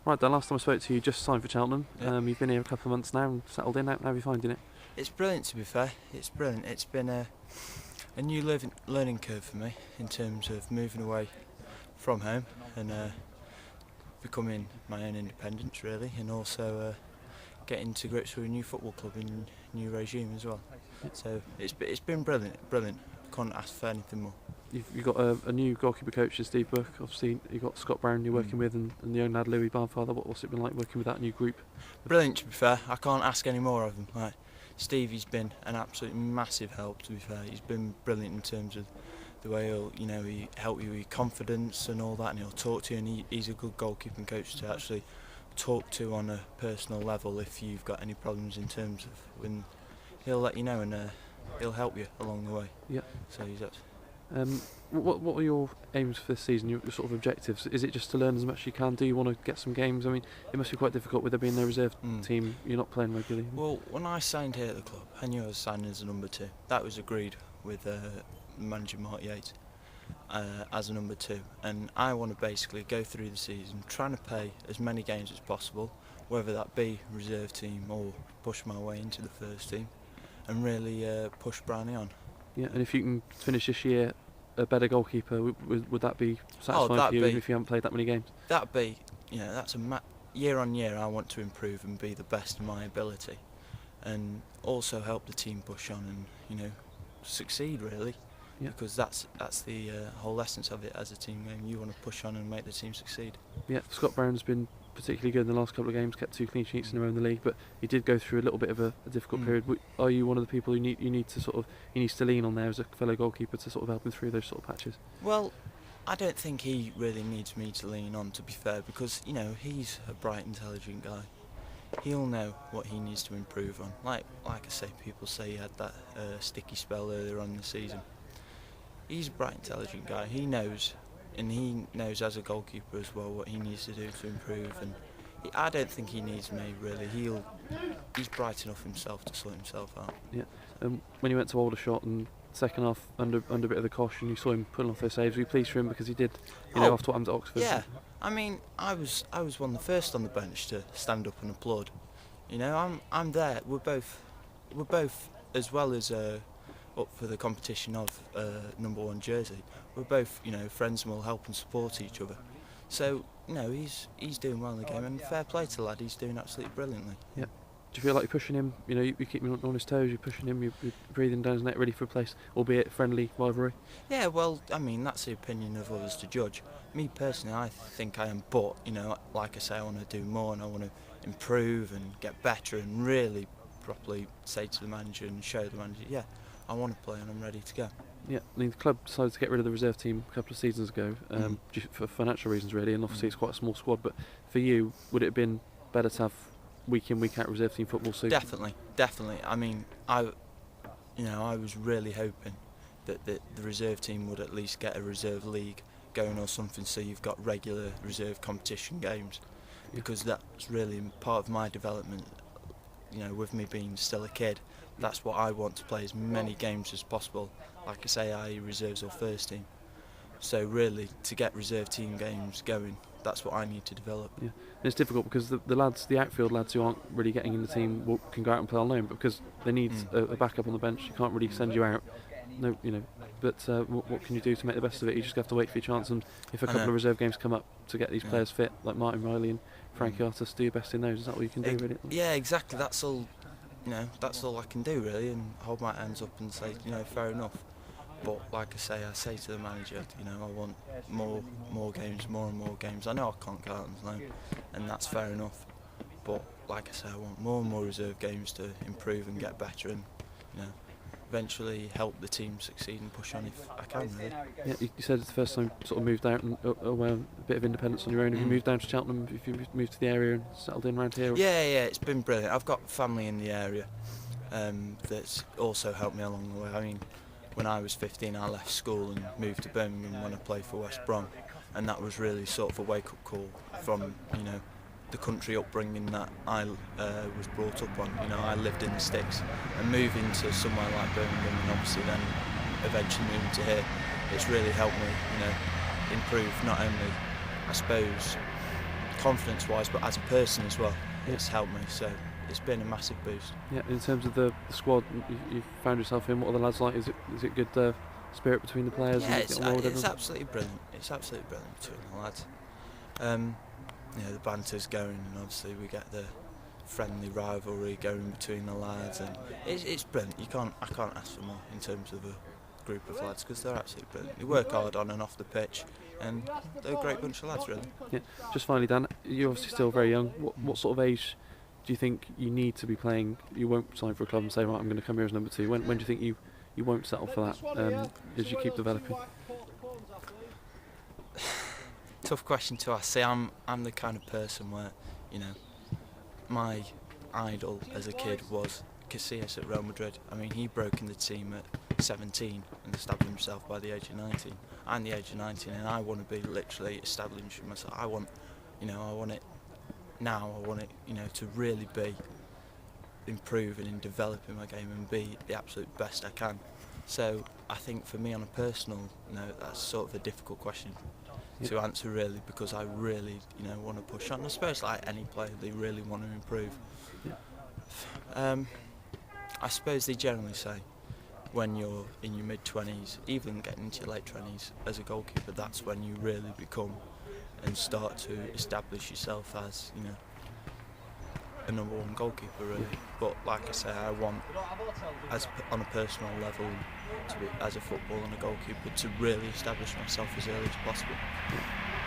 Right, Dan, last time I spoke to you, just signed for Cheltenham. Yeah. You've been here a couple of months now and settled in. How are you finding it? It's brilliant, to be fair. It's brilliant. It's been a new learning curve for me in terms of moving away from home and becoming my own independence, really, and also getting to grips with a new football club and new regime as well. So it's been brilliant. Can't ask for anything more. You've got a new goalkeeper coach, Steve Burke. Obviously, you've got Scott Brown you're working with and the young lad Louis Barnfather. What's it been like working with that new group? Brilliant, to be fair. I can't ask any more of them. Like, Stevie's been an absolute massive help, to be fair. He's been brilliant in terms of the way he help you with confidence and all that, and he'll talk to you, and he's a good goalkeeping coach to actually talk to on a personal level if you've got any problems in terms of when he'll let you know and he'll help you along the way. Yeah. So he's what are your aims for this season, your sort of objectives? Is it just to learn as much as you can? Do you want to get some games? I mean, it must be quite difficult with there being no reserve team, you're not playing regularly. Well, when I signed here at the club, I knew I was signing as a number 2. That was agreed with manager Mark Yates as a number 2, and I want to basically go through the season trying to play as many games as possible, whether that be reserve team or push my way into the first team and really push Brownie on. Yeah, and if you can finish this year a better goalkeeper, would that be satisfying for you, even if you haven't played that many games? That'd be, that's year on year I want to improve and be the best in my ability, and also help the team push on and succeed, really. Yeah. Because that's the whole essence of it as a team game. You want to push on and make the team succeed. Yeah, Scott Brown's been particularly good in the last couple of games, kept 2 clean sheets in a row in the league, but he did go through a little bit of a difficult period. Are you one of the people who he needs to lean on there as a fellow goalkeeper to sort of help him through those sort of patches? Well, I don't think he really needs me to lean on, to be fair, because he's a bright, intelligent guy. He'll know what he needs to improve on. Like I say, people say he had that sticky spell earlier on in the season. He's a bright, intelligent guy. He knows, and he knows as a goalkeeper as well what he needs to do to improve. And I don't think he needs me, really. He's bright enough himself to sort himself out. Yeah. When you went to Aldershot and second half under a bit of the cosh, and you saw him pulling off those saves, were you pleased for him because he did, after what happened at Oxford? Yeah. I mean, I was one of the first on the bench to stand up and applaud. I'm there. We're both as well as up for the competition of number 1 jersey. We're both friends, and we'll help and support each other. So he's doing well in the game, and fair play to the lad. He's doing absolutely brilliantly. Yeah. Do you feel like you're pushing him? You keep him on his toes. You're pushing him. You're breathing down his neck, ready for a place, albeit friendly rivalry. Yeah. Well, I mean, that's the opinion of others to judge. Me personally, I think I am, but like I say, I want to do more, and I want to improve and get better, and really properly say to the manager and show the manager, yeah, I want to play and I'm ready to go. Yeah, I mean, the club decided to get rid of the reserve team a couple of seasons ago, for financial reasons really, and obviously it's quite a small squad, but for you, would it have been better to have week in, week out reserve team football? So Definitely. I mean, I was really hoping that the reserve team would at least get a reserve league going or something, so you've got regular reserve competition games, because that's really part of my development. With me being still a kid, that's what I want, to play as many games as possible. Like I say, i.e. reserves or first team. So really, to get reserve team games going, that's what I need to develop. Yeah, and it's difficult because the outfield lads who aren't really getting in the team can go out and play on loan, but because they need a backup on the bench, you can't really send you out. No, but what can you do to make the best of it? You just have to wait for your chance, and if a couple of reserve games come up to get these players fit, like Martin Riley and Frankie Artis, do your best in those. Is that what you can do, really? Yeah, exactly. That's all. That's all I can do, really, and hold my hands up and say, fair enough. But like I say to the manager, I want more games, more and more games. I know I can't go out on loan, and that's fair enough. But like I say, I want more and more reserve games to improve and get better, and eventually help the team succeed and push on if I can, really. Yeah, you said it's the first time you sort of moved out and away a bit of independence on your own. Have you moved down to Cheltenham? Have you moved to the area and settled in around here? Yeah, it's been brilliant. I've got family in the area that's also helped me along the way. I mean, when I was 15, I left school and moved to Birmingham when I played for West Brom, and that was really sort of a wake-up call from the country upbringing that I was brought up on. I lived in the sticks, and moving to somewhere like Birmingham, and obviously then eventually moving to here, it's really helped me improve not only, I suppose, confidence-wise, but as a person as well. It's helped me, so it's been a massive boost. Yeah, in terms of the squad you've found yourself in, what are the lads like? Is it good spirit between the players? Yeah, it's absolutely brilliant. It's absolutely brilliant between the lads. The banter's going, and obviously we get the friendly rivalry going between the lads, and it's brilliant. I can't ask for more in terms of a group of lads, because they're absolutely brilliant. They work hard on and off the pitch, and they're a great bunch of lads, really. Yeah. Just finally, Dan, you're obviously still very young. What sort of age do you think you need to be playing? You won't sign for a club and say, right, I'm going to come here as number 2. When do you think you won't settle for that as you keep developing? Tough question to ask. See, I'm the kind of person where, my idol as a kid was Casillas at Real Madrid. I mean, he broke in the team at 17 and established himself by the age of 19. I'm the age of 19, and I want to be literally establishing myself. I want it now. I want it, to really be improving and developing my game and be the absolute best I can. So I think for me on a personal note, that's sort of a difficult question to answer, really, because I really, want to push on. I suppose like any player, they really want to improve. I suppose they generally say when you're in your mid-20s, even getting into your late 20s as a goalkeeper, that's when you really become and start to establish yourself as, a number 1 goalkeeper, really. But like I say, I want, on a personal level, to be, as a footballer and a goalkeeper, to really establish myself as early as possible.